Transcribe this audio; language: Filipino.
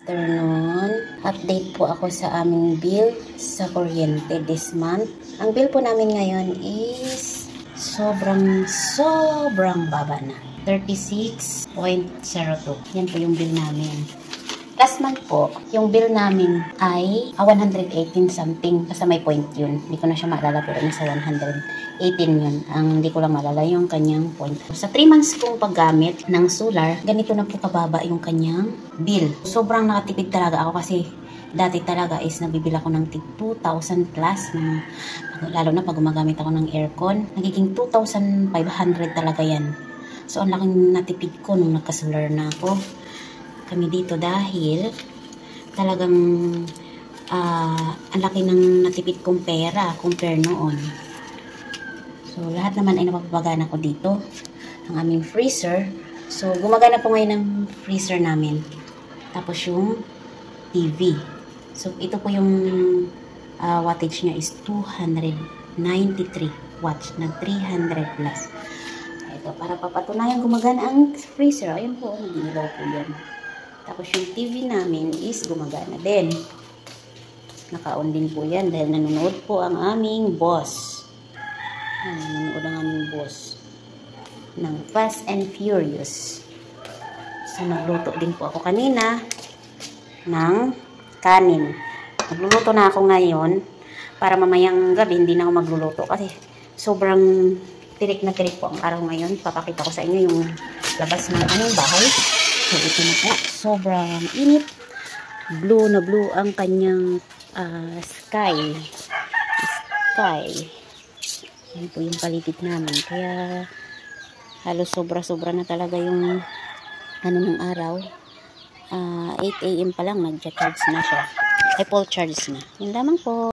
Afternoon. Update po ako sa aming bill sa kuryente this month. Ang bill po namin ngayon is sobrang baba na. 36.02. Yan po yung bill namin. Last month po, yung bill namin ay 118 something. Basta may point yun. Hindi ko na siya maalala pero nasa 118 yun. Ang hindi ko lang maalala yung kanyang point. Sa 3 months kong paggamit ng solar, ganito na po kababa yung kanyang bill. Sobrang nakatipid talaga ako kasi dati talaga is nabibila ko ng 2,000 plus. Lalo na pag gumagamit ako ng aircon. Nagiging 2,500 talaga yan. So, ang laking natipid ko nung nagka-solar na ako kami dito dahil talagang ang laki ng natipid kong pera compare noon. So, lahat naman ay napapagana ko dito. Ang aming freezer. So, gumagana po ngayon ng freezer namin. Tapos yung TV. So, ito po yung wattage niya is 293 watts na 300 plus. Ito, para papatunayan gumagana ang freezer. Ayun po, nag-ilaw po yan. Tapos yung TV namin is gumagana din. Naka-on din po yan dahil nanonood po ang aming boss. Nanonood ang aming boss ng Fast and Furious. So nagluto din po ako kanina ng kanin. Nagluluto na ako ngayon para mamayang gabi hindi na ako magluluto kasi sobrang tirik na tirik po ang araw ngayon. Papakita ko sa inyo yung labas ng aming bahay. So, ito na po. Sobrang init. Blue na blue ang kanyang sky. Yan po yung paligid namin. Kaya, halos sobra-sobra na talaga yung ano ng araw. 8 AM pa lang, nag-charge na siya. Ay, full charge na. Yun lamang po.